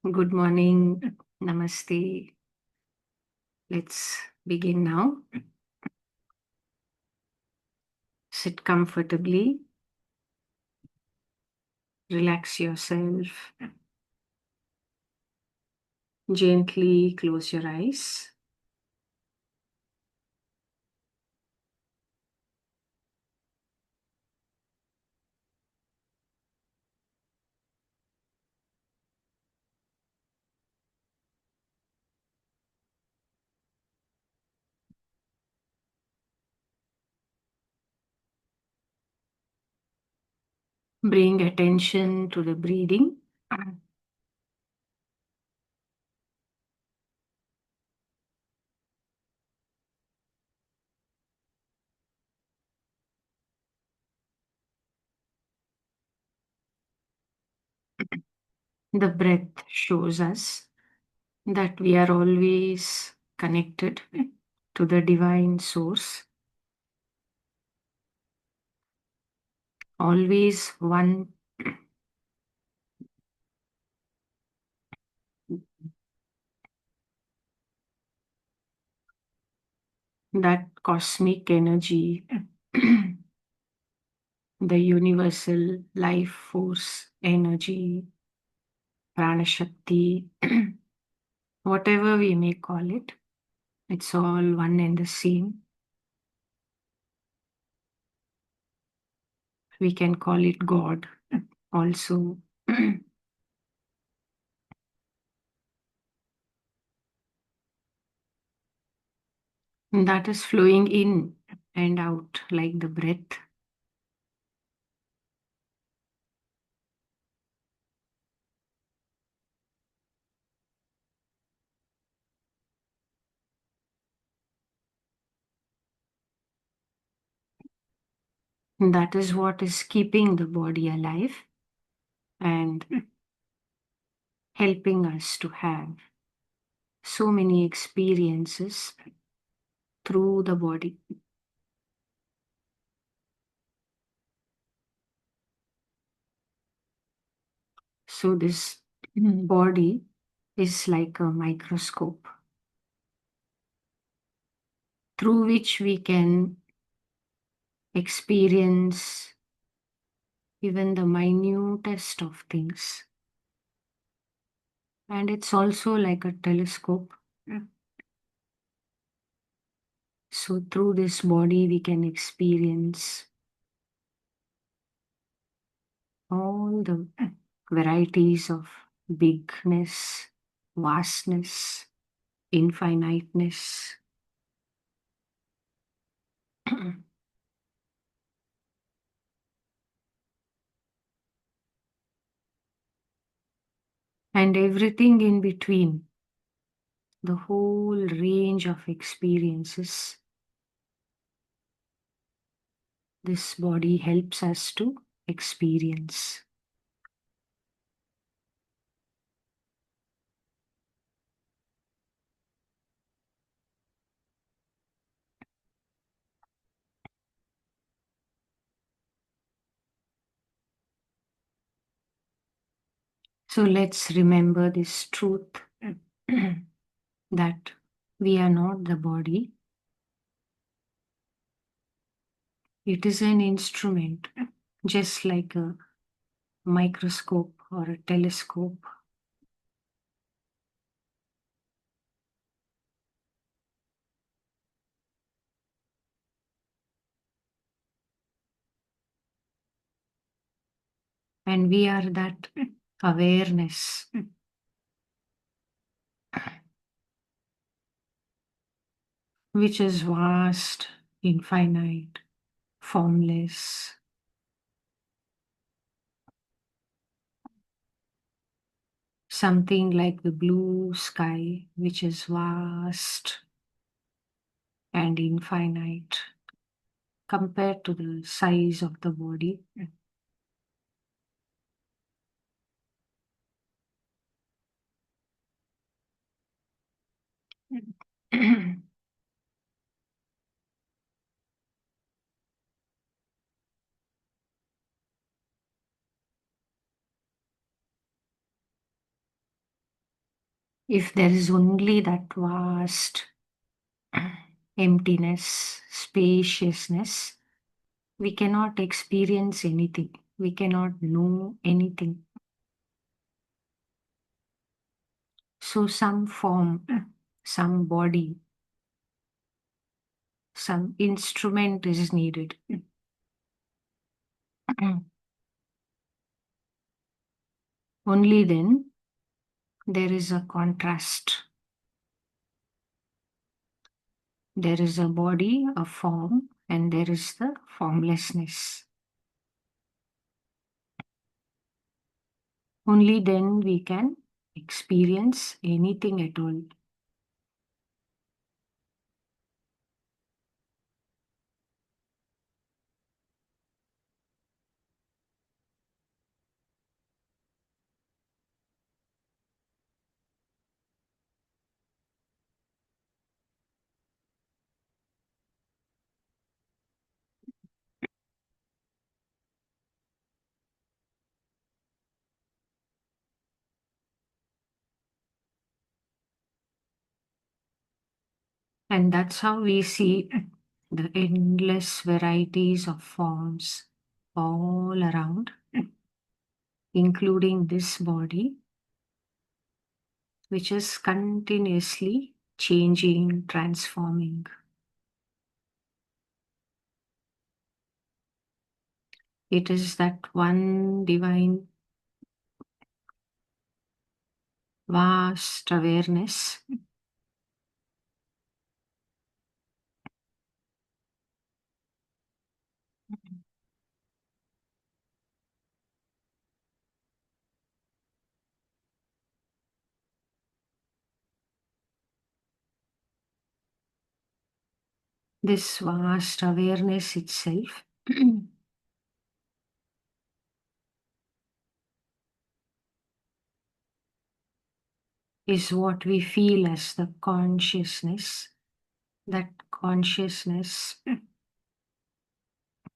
Good morning. Namaste. Let's begin now. Sit comfortably. Relax yourself. Gently close your eyes. Bring attention to the breathing. The breath shows us that we are always connected to the divine source, always one. That cosmic energy, the universal life force energy, prana shakti, whatever we may call it, it's all one and the same. We can call it God also. That is flowing in and out like the breath. That is what is keeping the body alive and helping us to have so many experiences through the body. So, this body is like a microscope through which we can experience even the minutest of things. And it's also like a telescope. So, through this body, we can experience all the varieties of bigness, vastness, infiniteness. And everything in between, the whole range of experiences. This body helps us to experience. So let's remember this truth that we are not the body. It is an instrument, just like a microscope or a telescope. And we are that awareness, which is vast, infinite, formless. Something like the blue sky, which is vast and infinite compared to the size of the body. If there is only that vast emptiness, spaciousness, we cannot experience anything. We cannot know anything. So, some form, some body, some instrument is needed. Only then there is a contrast. There is a body, a form, and there is the formlessness. Only then we can experience anything at all. And that's how we see the endless varieties of forms all around, including this body, which is continuously changing, transforming. It is that one divine, vast awareness. This vast awareness itself is what we feel as the consciousness. That consciousness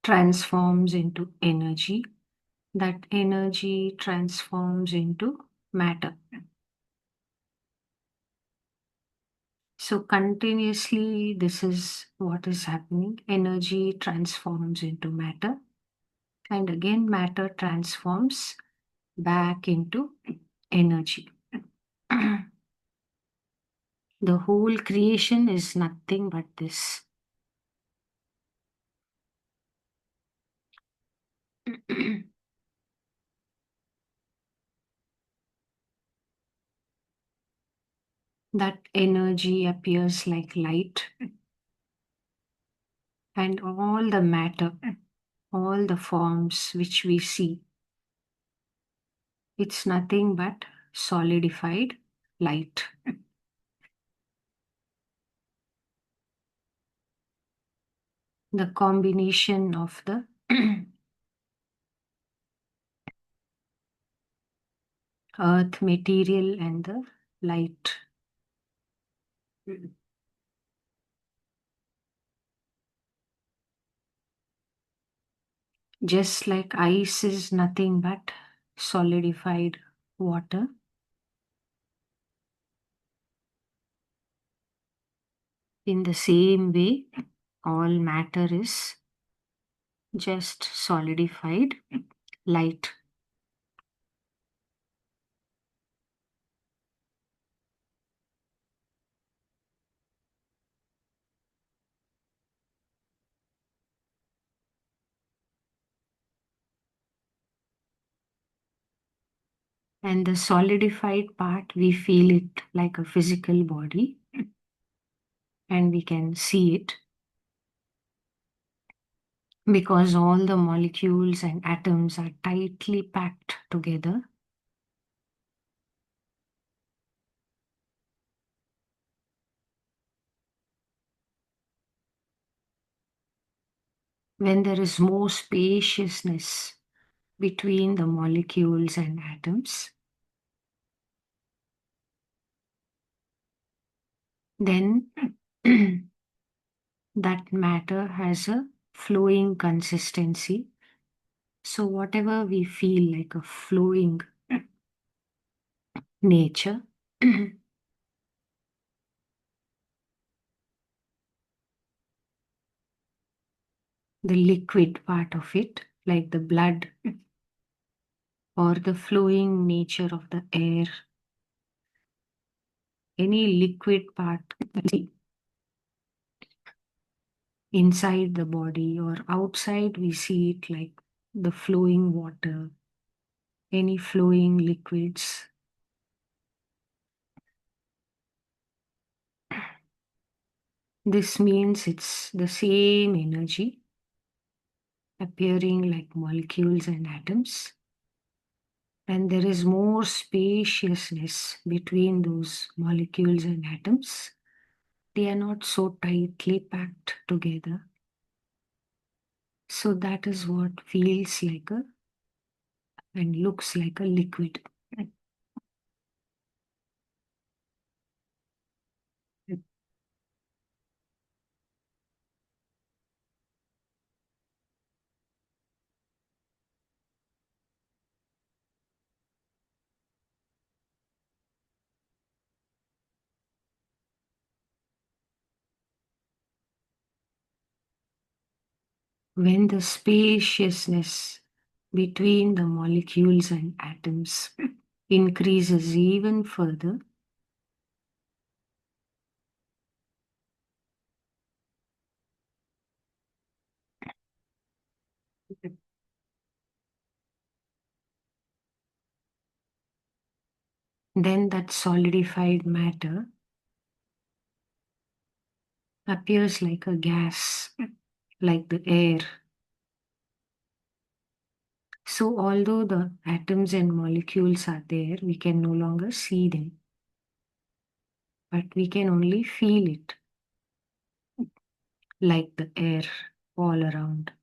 transforms into energy. That energy transforms into matter. So, continuously, this is what is happening. Energy transforms into matter, and again, matter transforms back into energy. The whole creation is nothing but this. That energy appears like light, and all the matter, all the forms which we see, it's nothing but solidified light. The combination of the earth material and the light. Just like ice is nothing but solidified water, in the same way, all matter is just solidified light. And the solidified part, we feel it like a physical body and we can see it because all the molecules and atoms are tightly packed together. When there is more spaciousness between the molecules and atoms, then that matter has a flowing consistency. So, whatever we feel like a flowing nature, the liquid part of it, like the blood or the flowing nature of the air, any liquid part inside the body or outside, we see it like the flowing water, any flowing liquids. This means it's the same energy appearing like molecules and atoms, and there is more spaciousness between those molecules and atoms. They are not so tightly packed together. So that is what feels like a and looks like a liquid. When the spaciousness between the molecules and atoms increases even further, then that solidified matter appears like a gas, like the air. So, although the atoms and molecules are there, we can no longer see them, but we can only feel it like the air all around.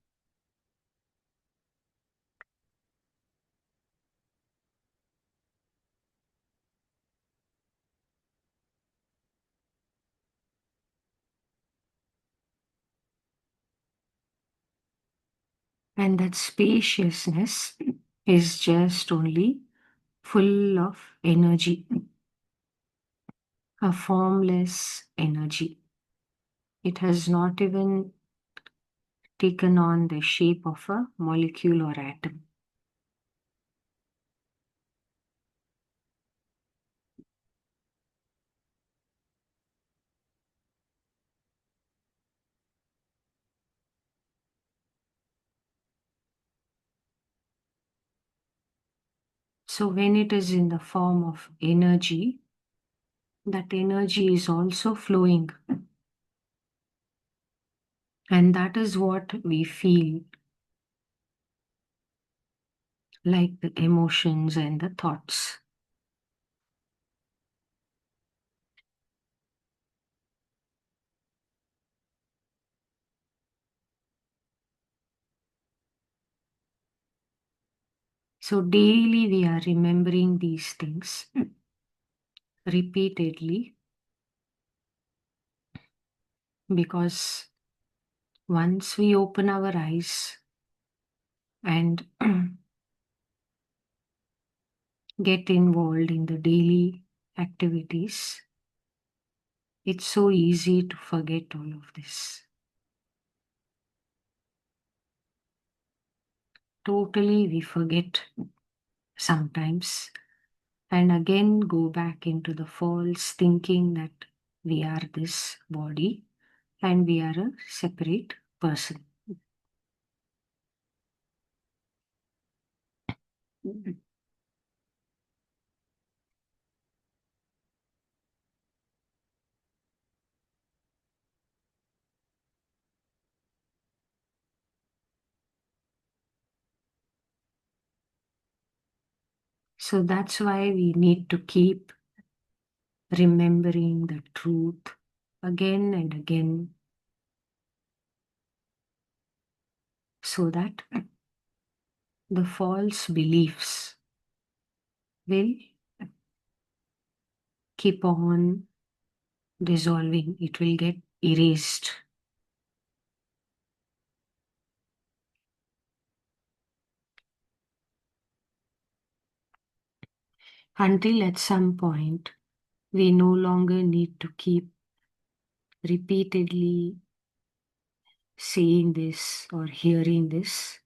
And that spaciousness is just only full of energy, a formless energy. It has not even taken on the shape of a molecule or atom. So, when it is in the form of energy, that energy is also flowing. And that is what we feel like the emotions and the thoughts. So, daily we are remembering these things repeatedly, because once we open our eyes and get involved in the daily activities, it's so easy to forget all of this. Totally, we forget sometimes and again go back into the false thinking that we are this body and we are a separate person. So that's why we need to keep remembering the truth again and again, so that the false beliefs will keep on dissolving, it will get erased. Until at some point, we no longer need to keep repeatedly seeing this or hearing this,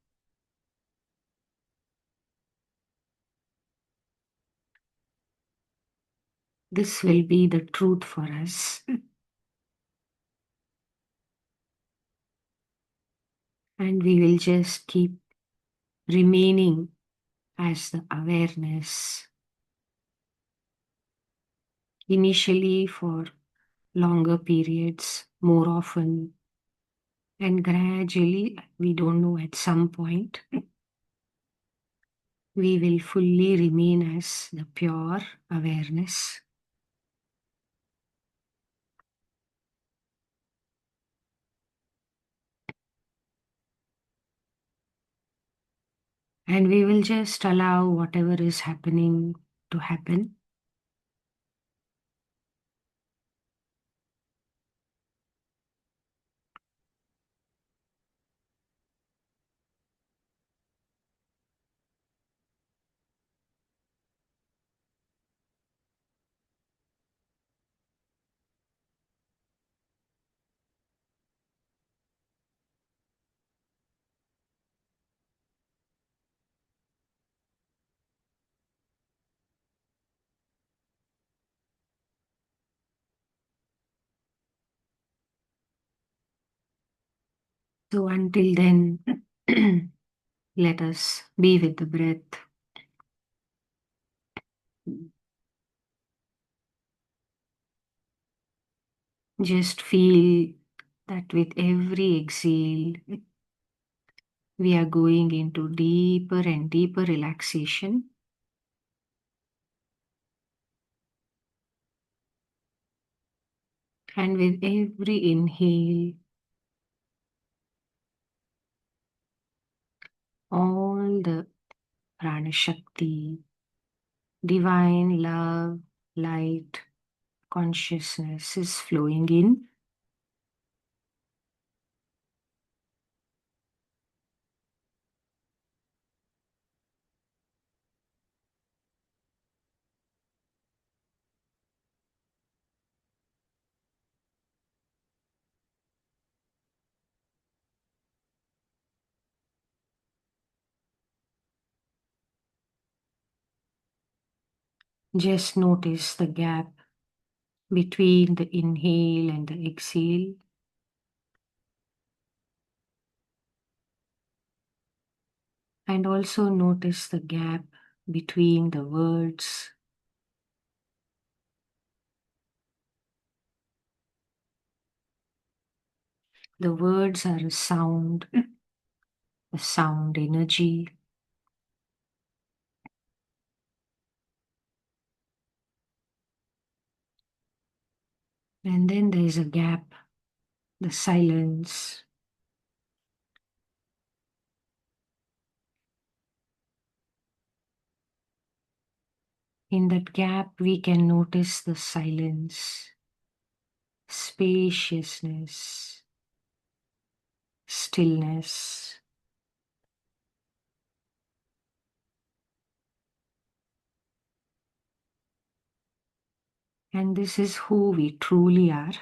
this will be the truth for us. And we will just keep remaining as the awareness, initially for longer periods, more often, and gradually, we don't know, at some point, we will fully remain as the pure awareness. And we will just allow whatever is happening to happen. So until then, let us be with the breath. Just feel that with every exhale, we are going into deeper and deeper relaxation. And with every inhale, all the prana shakti, divine love, light, consciousness is flowing in. Just notice the gap between the inhale and the exhale. And also notice the gap between the words. The words are a sound energy. And then there is a gap, the silence. In that gap, we can notice the silence, spaciousness, stillness. And this is who we truly are.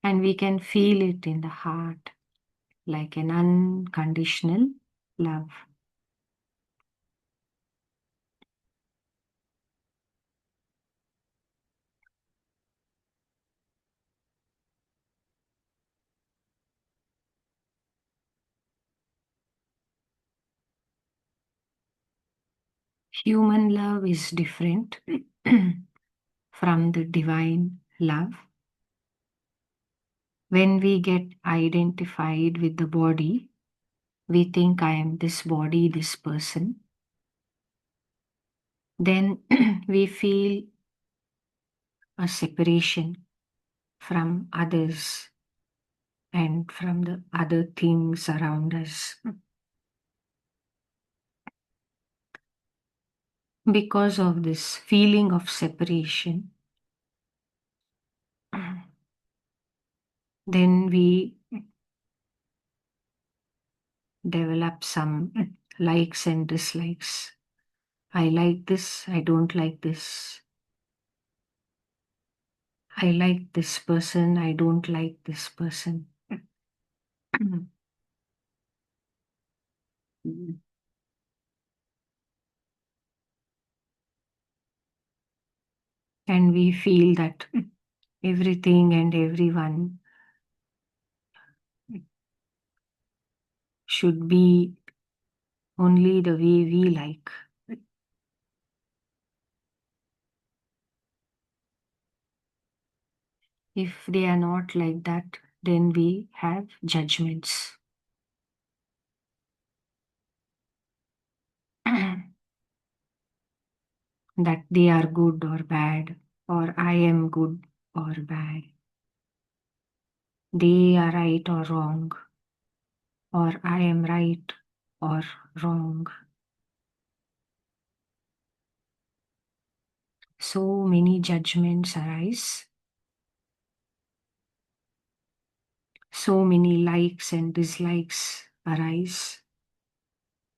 And we can feel it in the heart like an unconditional love. Human love is different from the divine love. When we get identified with the body, we think I am this body, this person. Then we feel a separation from others and from the other things around us. Because of this feeling of separation, Then we develop some likes and dislikes. I like this, I don't like this. I like this person, I don't like this person. And we feel that everything and everyone should be only the way we like. If they are not like that, then we have judgments. That they are good or bad, or I am good or bad. They are right or wrong, or I am right or wrong. So many judgments arise. So many likes and dislikes arise.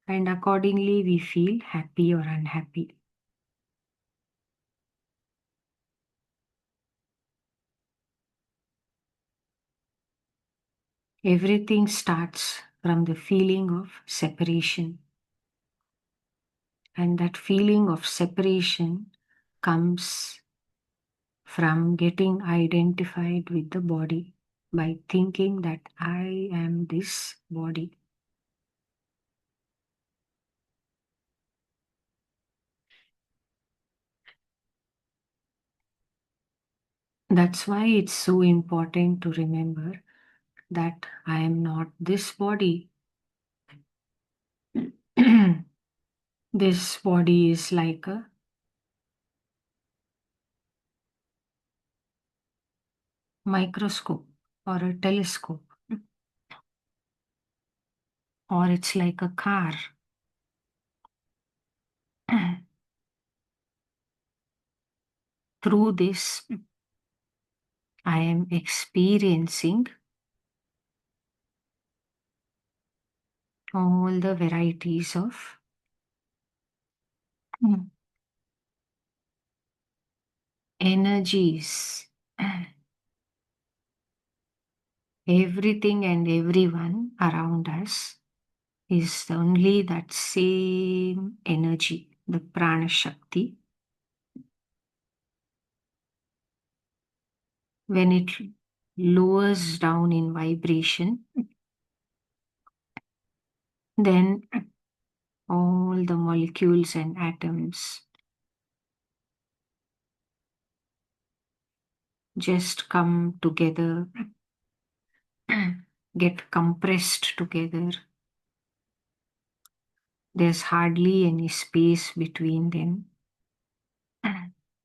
And accordingly, we feel happy or unhappy. Everything starts from the feeling of separation. And that feeling of separation comes from getting identified with the body by thinking that I am this body. That's why it's so important to remember that I am not this body. This body is like a microscope or a telescope, or it's like a car. Through this, I am experiencing all the varieties of energies. Everything and everyone around us is only that same energy, the prana shakti. When it lowers down in vibration, then all the molecules and atoms just come together, get compressed together. There's hardly any space between them.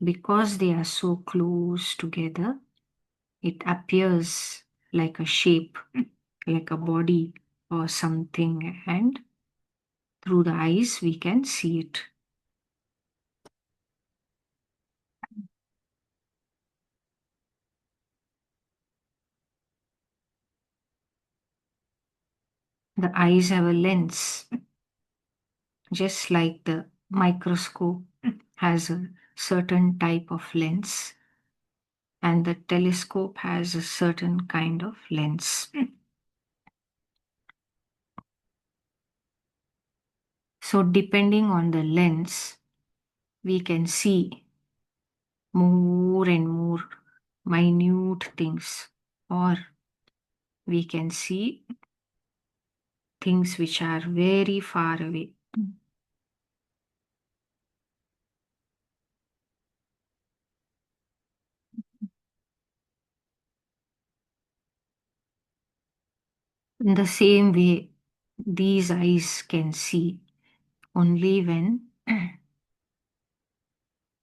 Because they are so close together, it appears like a shape, like a body or something, and through the eyes we can see it. The eyes have a lens, just like the microscope has a certain type of lens, and the telescope has a certain kind of lens. So, depending on the lens, we can see more and more minute things, or we can see things which are very far away. In the same way, these eyes can see only when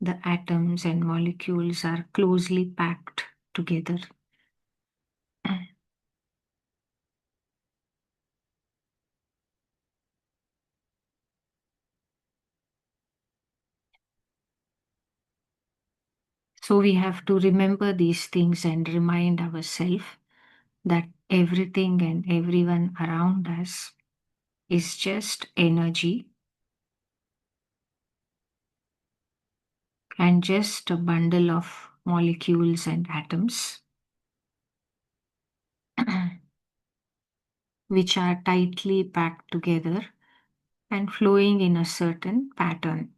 the atoms and molecules are closely packed together. So we have to remember these things and remind ourselves that everything and everyone around us is just energy and just a bundle of molecules and atoms which are tightly packed together and flowing in a certain pattern.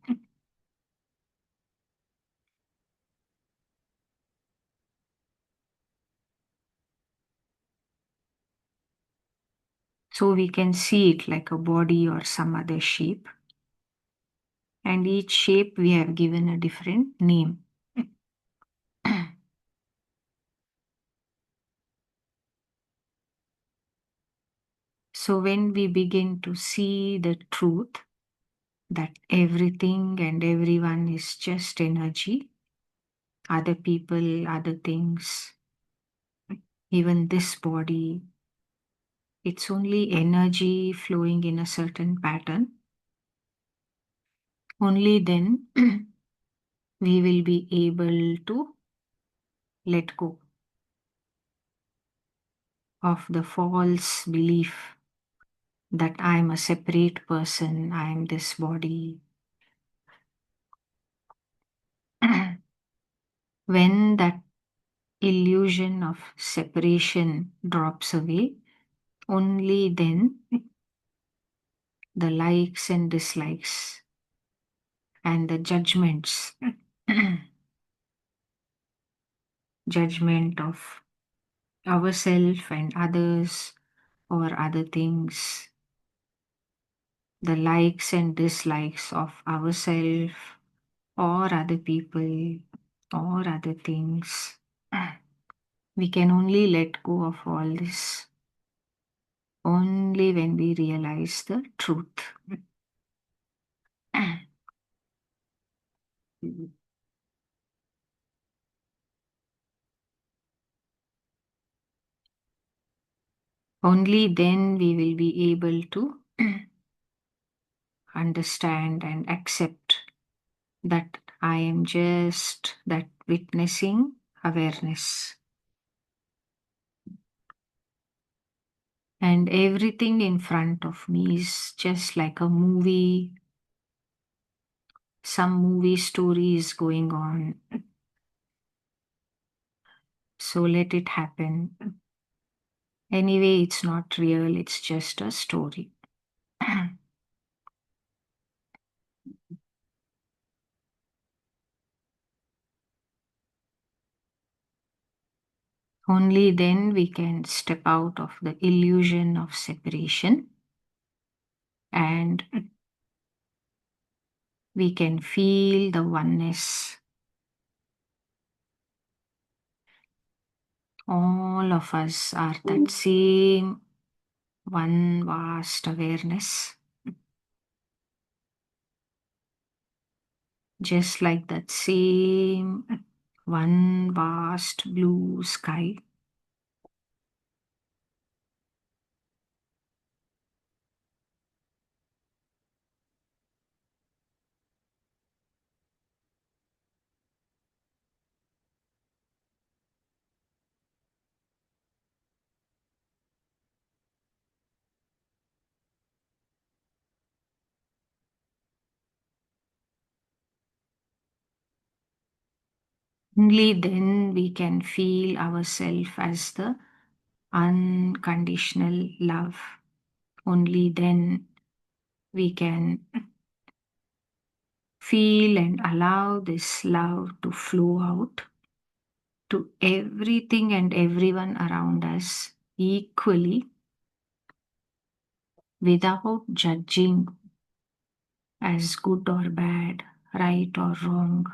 So we can see it like a body or some other shape. And each shape we have given a different name. So when we begin to see the truth that everything and everyone is just energy, other people, other things, even this body, it's only energy flowing in a certain pattern. Only then we will be able to let go of the false belief that I'm a separate person, I'm this body. When that illusion of separation drops away, only then the likes and dislikes and the judgments, judgment of ourselves and others or other things, the likes and dislikes of ourselves or other people or other things. We can only let go of all this only when we realize the truth. Only then we will be able to understand and accept that I am just that witnessing awareness. And everything in front of me is just like a movie. Some movie story is going on. So let it happen. Anyway, it's not real, it's just a story. Only then we can step out of the illusion of separation and we can feel the oneness. All of us are that same one vast awareness, just like that same one vast blue sky. Only then we can feel ourselves as the unconditional love. Only then we can feel and allow this love to flow out to everything and everyone around us equally without judging as good or bad, right or wrong.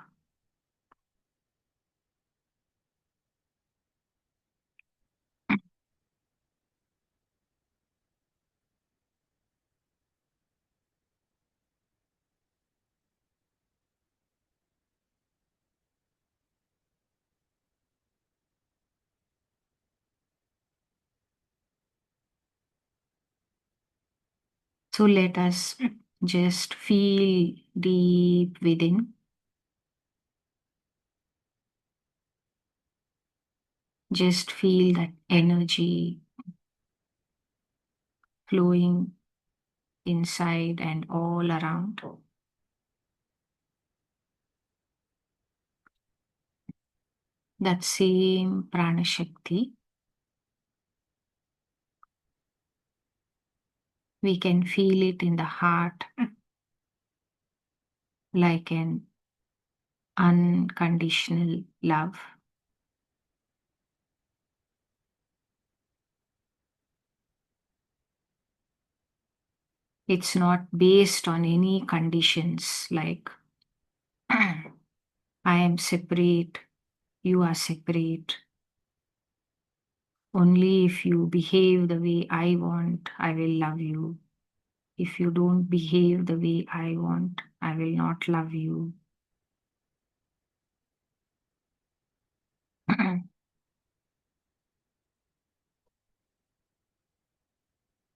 So let us just feel deep within Just feel that energy flowing inside and all around. That same prana shakti, we can feel it in the heart like an unconditional love. It's not based on any conditions like I am separate, you are separate. Only if you behave the way I want, I will love you. If you don't behave the way I want, I will not love you.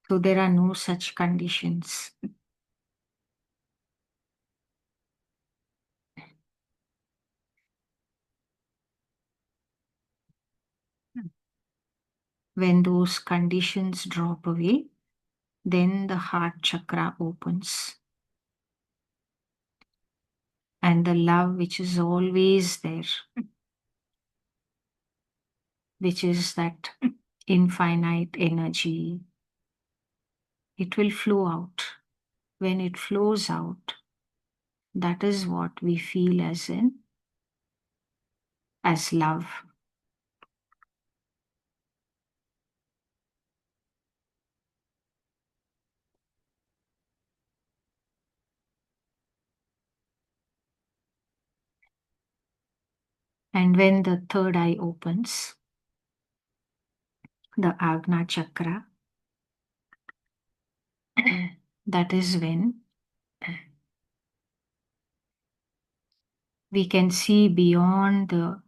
So there are no such conditions. When those conditions drop away, then the heart chakra opens. And the love which is always there, which is that infinite energy, it will flow out. When it flows out, that is what we feel as love. And when the third eye opens, the Agna chakra, that is when we can see beyond the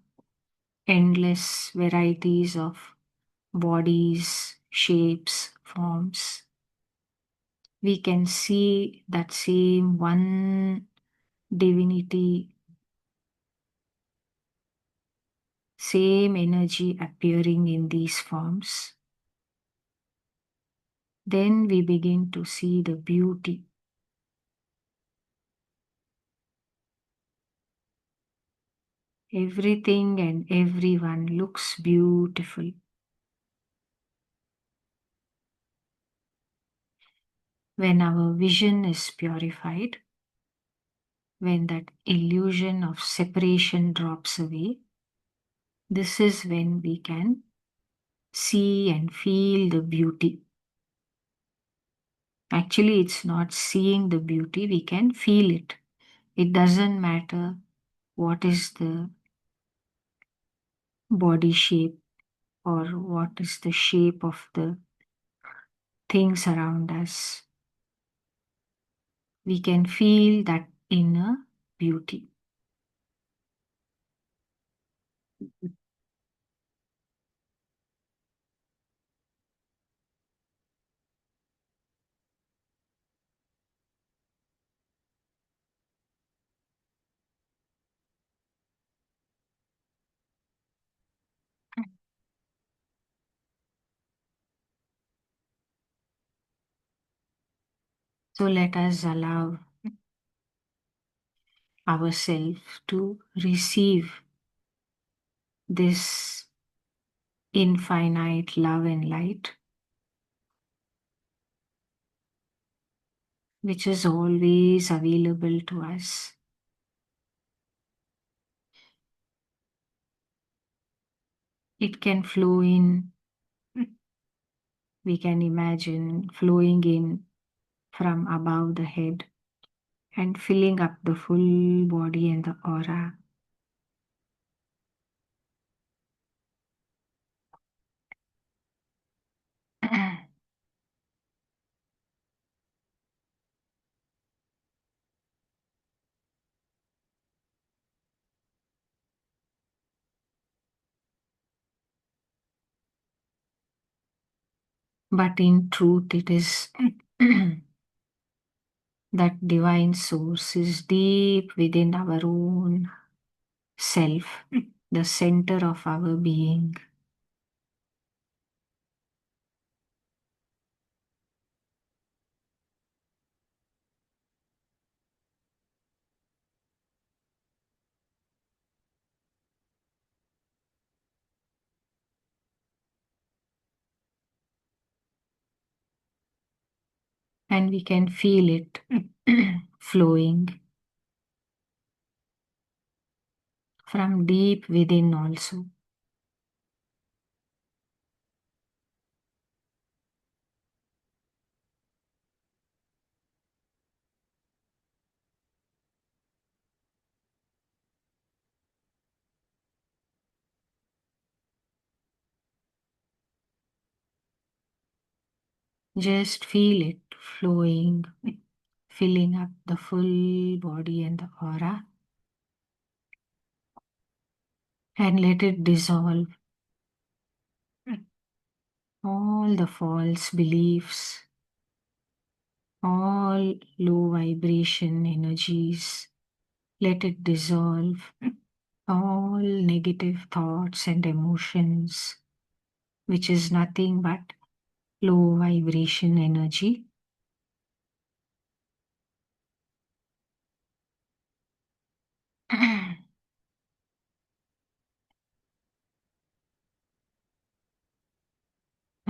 endless varieties of bodies, shapes, forms. We can see that same one divinity, same energy appearing in these forms. Then we begin to see the beauty. Everything and everyone looks beautiful. When our vision is purified, when that illusion of separation drops away, this is when we can see and feel the beauty. Actually, it's not seeing the beauty, we can feel it. It doesn't matter what is the body shape or what is the shape of the things around us. We can feel that inner beauty. So let us allow ourselves to receive this infinite love and light, which is always available to us. It can flow in, we can imagine flowing in from above the head and filling up the full body and the aura. But in truth, it is that divine source is deep within our own self, the center of our being. And we can feel it flowing from deep within also. Just feel it flowing, filling up the full body and the aura, and let it dissolve all the false beliefs, all low vibration energies. Let it dissolve all negative thoughts and emotions, which is nothing but low vibration energy.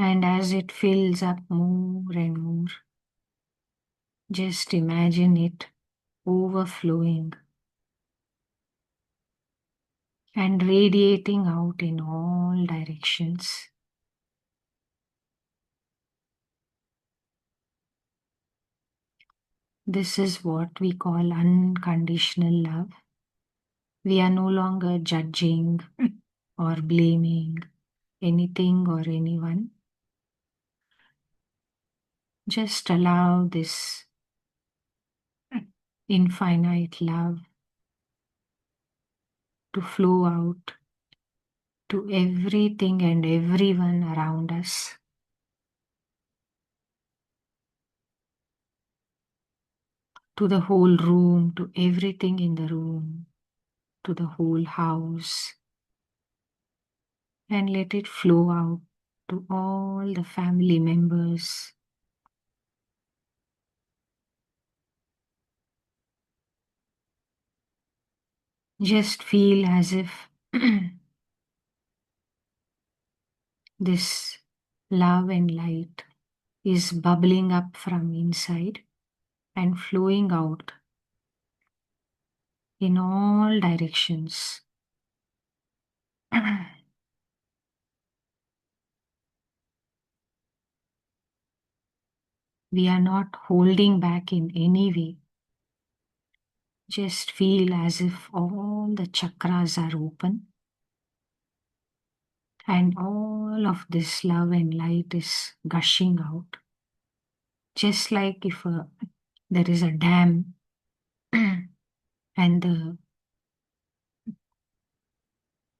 And as it fills up more and more, just imagine it overflowing and radiating out in all directions. This is what we call unconditional love. We are no longer judging or blaming anything or anyone. Just allow this infinite love to flow out to everything and everyone around us. To the whole room, to everything in the room, to the whole house, and let it flow out to all the family members. Just feel as if this love and light is bubbling up from inside and flowing out in all directions. We are not holding back in any way. Just feel as if all the chakras are open and all of this love and light is gushing out. Just like if there is a dam and the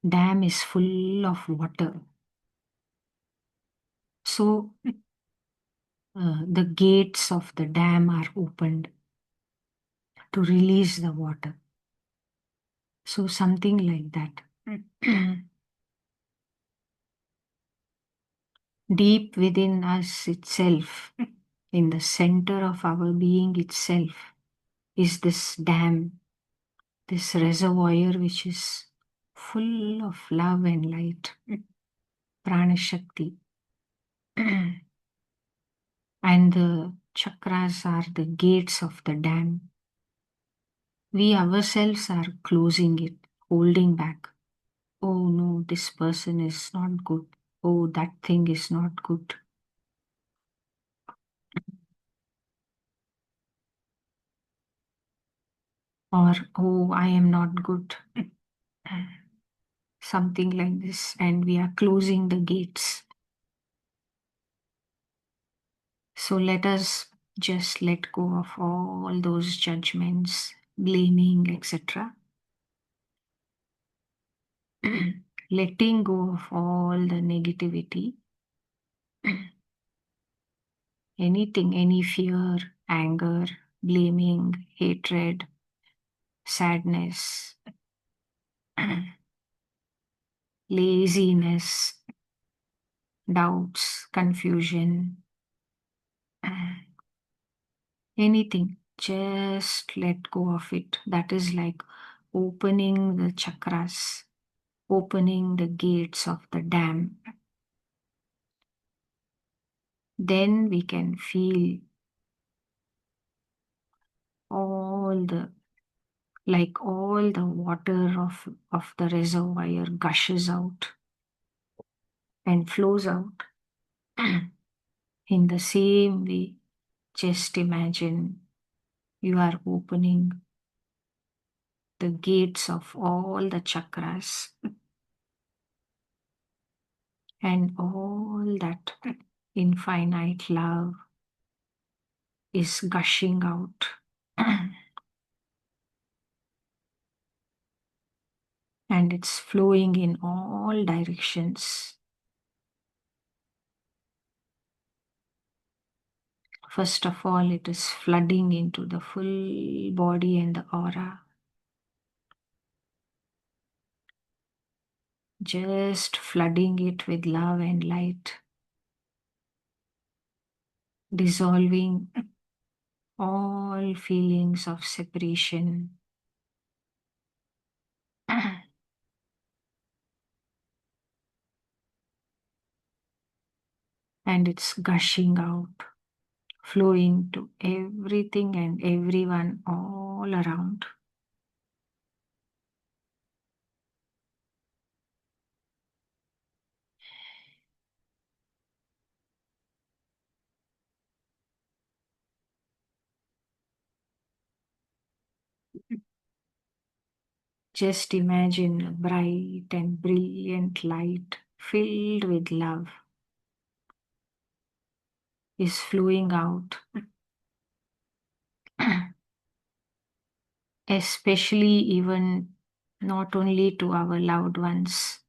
dam is full of water. So the gates of the dam are opened to release the water. So something like that. Deep within us itself, in the center of our being itself, is this dam, this reservoir which is full of love and light, prana shakti. And the chakras are the gates of the dam. We ourselves are closing it, holding back. Oh no, this person is not good. Oh, that thing is not good. Or, oh, I am not good. Something like this. And we are closing the gates. So let us just let go of all those judgments, blaming, etc. Letting go of all the negativity, anything, any fear, anger, blaming, hatred, sadness, laziness, doubts, confusion, anything. Just let go of it. That is like opening the chakras, opening the gates of the dam. Then we can feel like all the water of the reservoir gushes out and flows out. In the same way, just imagine you are opening the gates of all the chakras and all that infinite love is gushing out. And it's flowing in all directions. First of all, it is flooding into the full body and the aura. Just flooding it with love and light, dissolving all feelings of separation. And it's gushing out, flowing to everything and everyone all around. Just imagine a bright and brilliant light filled with love is flowing out, especially even not only to our loved ones,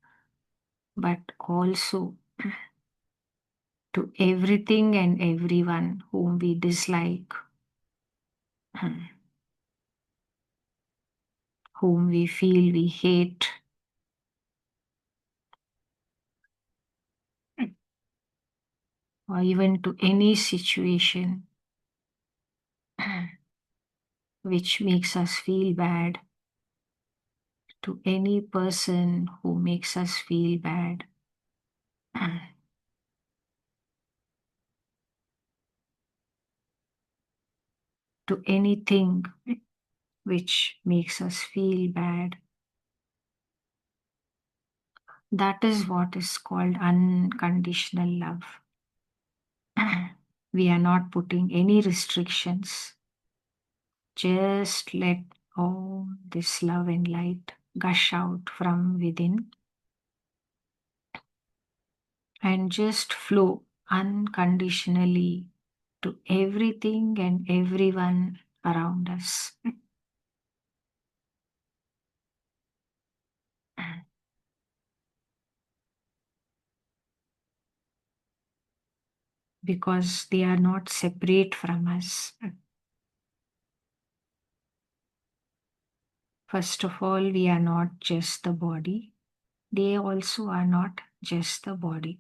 but also to everything and everyone whom we dislike, whom we feel we hate, or even to any situation which makes us feel bad, to any person who makes us feel bad. To anything which makes us feel bad. That is what is called unconditional love. We are not putting any restrictions. Just let all this love and light gush out from within and just flow unconditionally to everything and everyone around us. Because they are not separate from us. First of all, we are not just the body. They also are not just the body.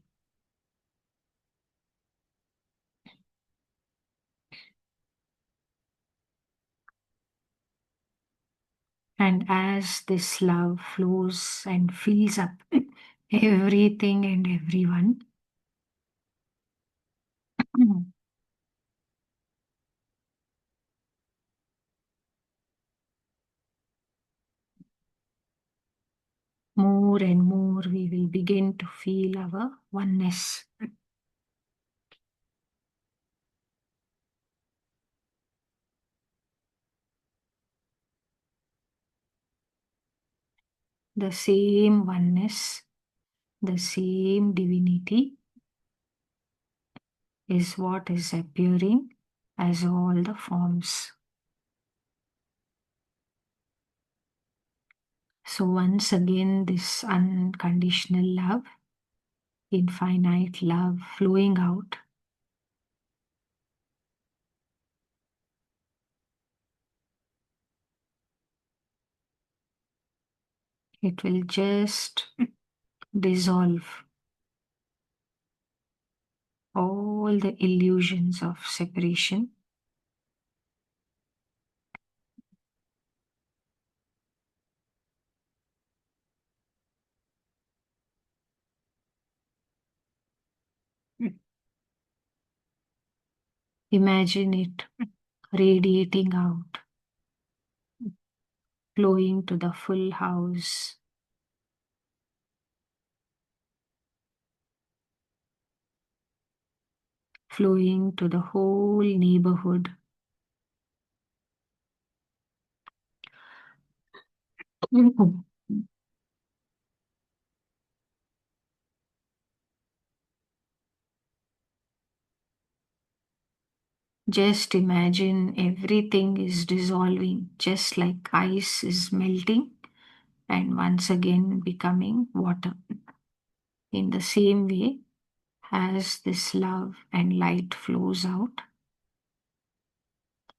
And as this love flows and fills up everything and everyone, more and more we will begin to feel our oneness. The same oneness, the same divinity is what is appearing as all the forms. So once again, this unconditional love, infinite love flowing out, it will just dissolve all the illusions of separation. Imagine it radiating out flowing to the full house, flowing to the whole neighborhood. Just imagine everything is dissolving, just like ice is melting and once again becoming water. In the same way, as this love and light flows out,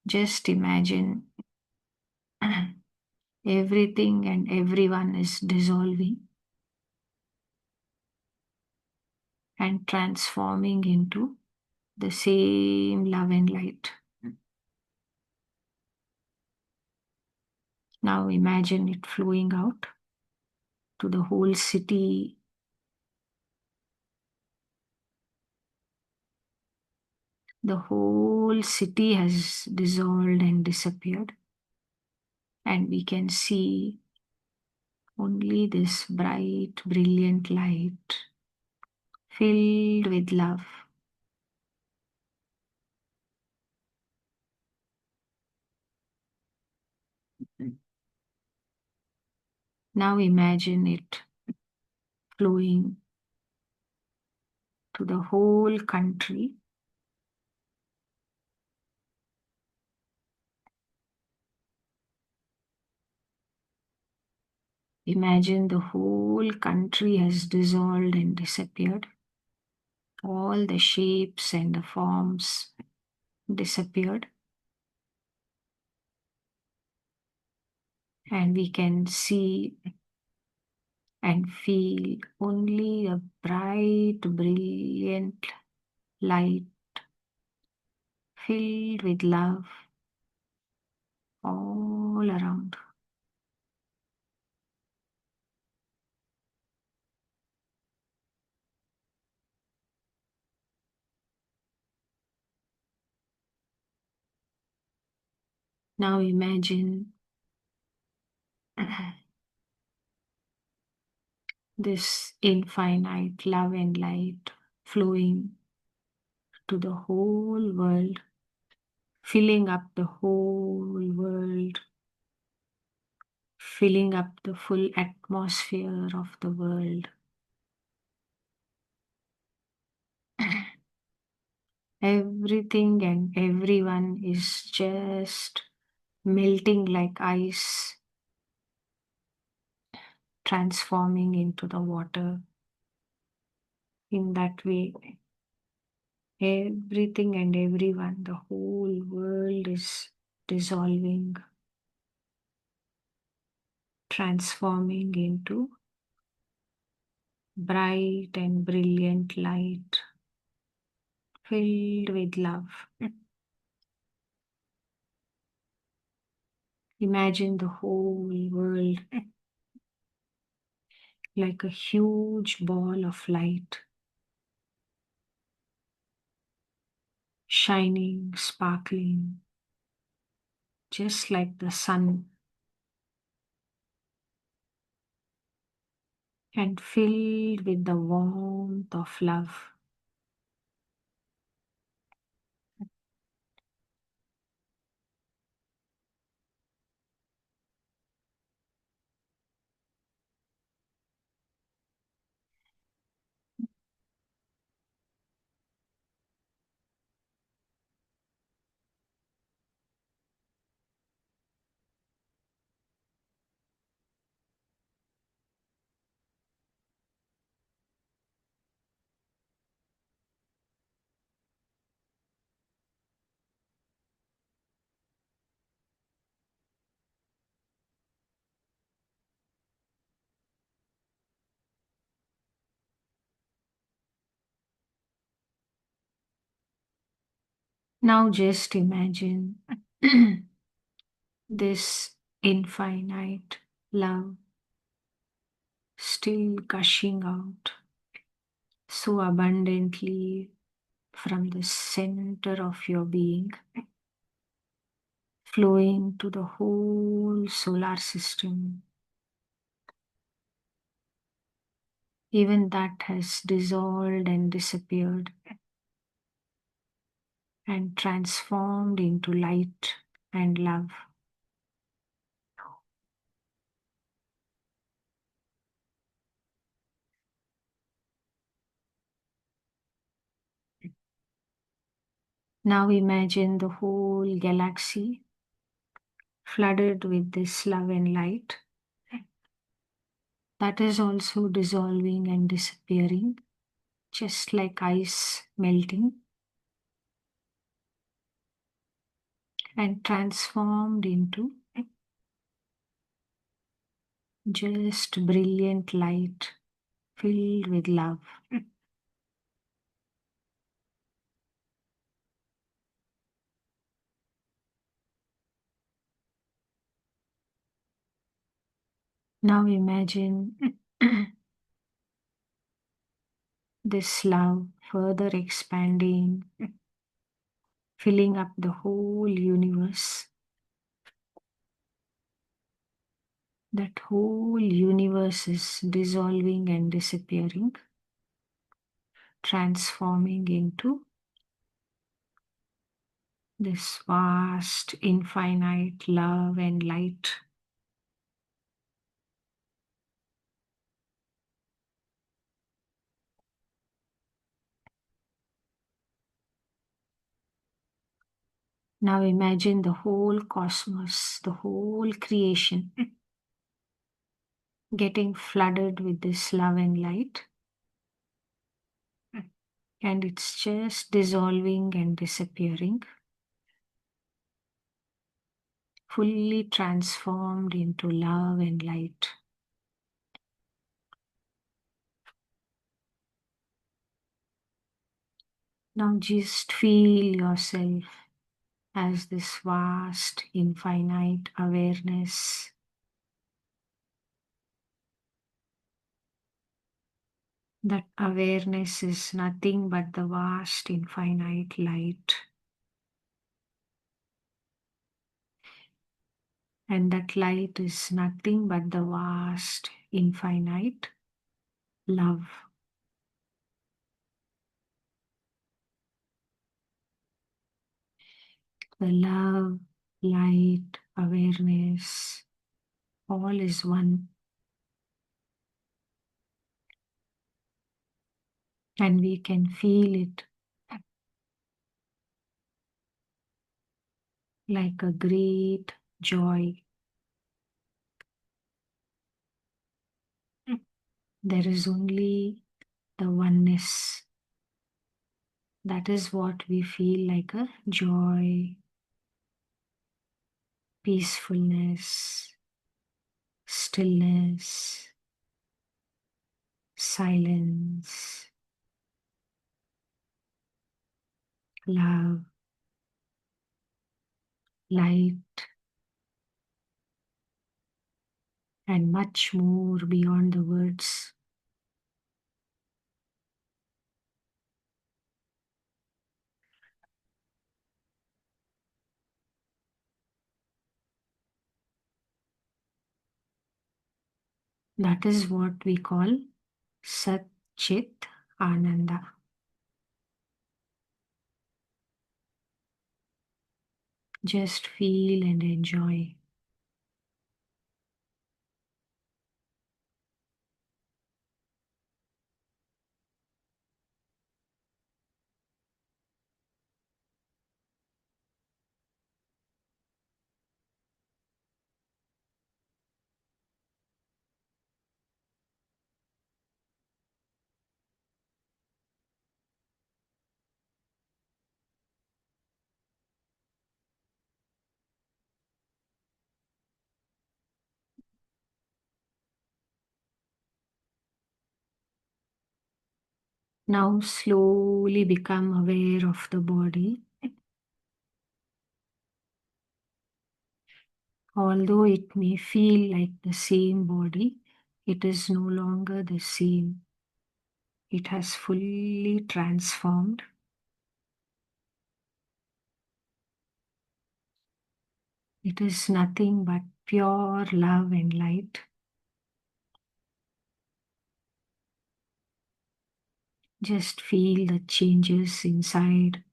just imagine everything and everyone is dissolving and transforming into the same love and light. Now imagine it flowing out to the whole city. The whole city has dissolved and disappeared, and we can see only this bright, brilliant light filled with love. Now imagine it flowing to the whole country. Imagine the whole country has dissolved and disappeared. All the shapes and the forms disappeared. And we can see and feel only a bright, brilliant light filled with love all around. Now imagine this infinite love and light flowing to the whole world, filling up the whole world, filling up the full atmosphere of the world. Everything and everyone is just melting like ice, transforming into the water. In that way, everything and everyone, the whole world is dissolving, transforming into bright and brilliant light filled with love. Imagine the whole world like a huge ball of light, shining, sparkling, just like the sun, and filled with the warmth of love. Now just imagine this infinite love still gushing out so abundantly from the center of your being, flowing to the whole solar system, even that has dissolved and disappeared and transformed into light and love. Now imagine the whole galaxy flooded with this love and light that is also dissolving and disappearing, just like ice melting, and transformed into just brilliant light filled with love. Now imagine this love further expanding, filling up the whole universe. That whole universe is dissolving and disappearing, transforming into this vast, infinite love and light. Now imagine the whole cosmos, the whole creation getting flooded with this love and light, and it's just dissolving and disappearing, fully transformed into love and light. Now just feel yourself as this vast, infinite awareness. That awareness is nothing but the vast, infinite light. And that light is nothing but the vast, infinite love. The love, light, awareness, all is one. And we can feel it like a great joy. There is only the oneness. That is what we feel like a joy, peacefulness, stillness, silence, love, light, and much more beyond the words. That is what we call Sat Chit Ananda. Just feel and enjoy. Now slowly become aware of the body. Although it may feel like the same body, it is no longer the same. It has fully transformed. It is nothing but pure love and light. Just feel the changes inside.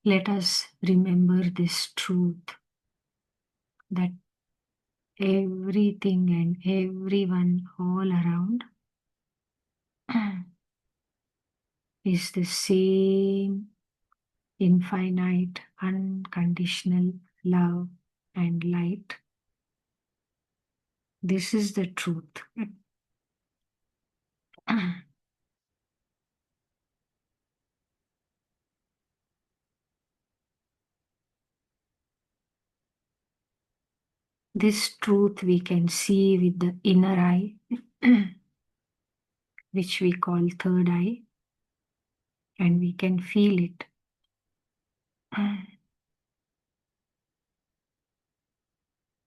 Let us remember this truth that everything and everyone all around is the same infinite, unconditional love and light. This is the truth. This truth we can see with the inner eye, which we call third eye, and we can feel it.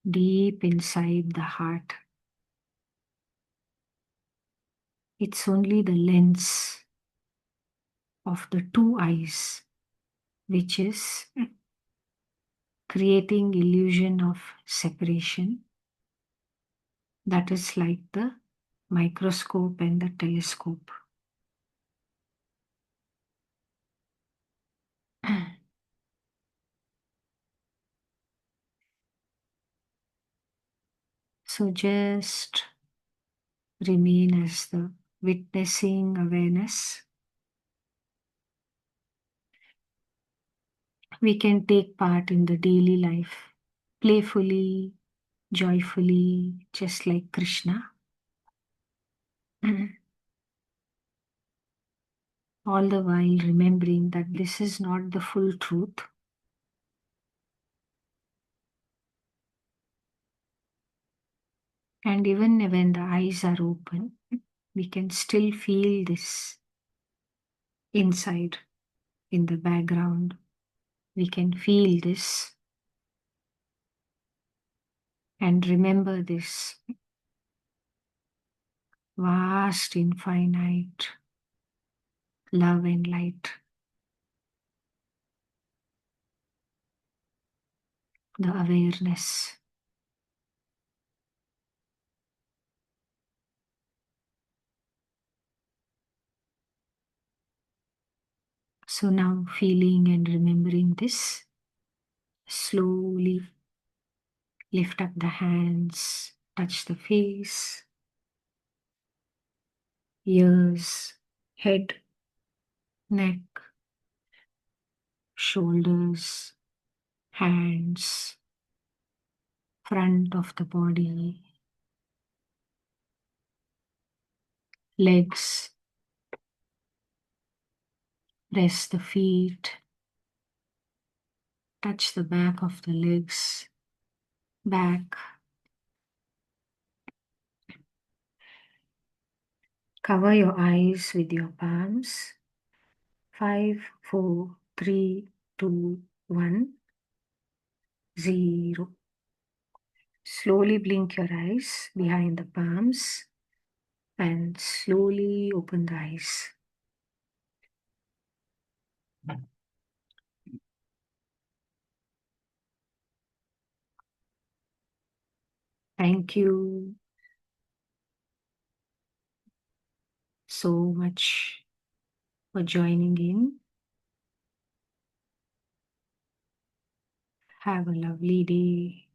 Deep inside the heart. It's only the lens of the two eyes which is creating illusion of separation. That is like the microscope and the telescope. So just remain as the witnessing awareness. We can take part in the daily life playfully, joyfully, just like Krishna. All the while remembering that this is not the full truth. And even when the eyes are open, we can still feel this inside, in the background. We can feel this and remember this vast, infinite love and light, the awareness. So now, feeling and remembering this, slowly lift up the hands, touch the face, ears, head, neck, shoulders, hands, front of the body, legs, rest the feet, touch the back of the legs, back. Cover your eyes with your palms. 5, 4, 3, 2, 1, 0. Slowly blink your eyes behind the palms and slowly open the eyes. Thank you so much for joining in. Have a lovely day.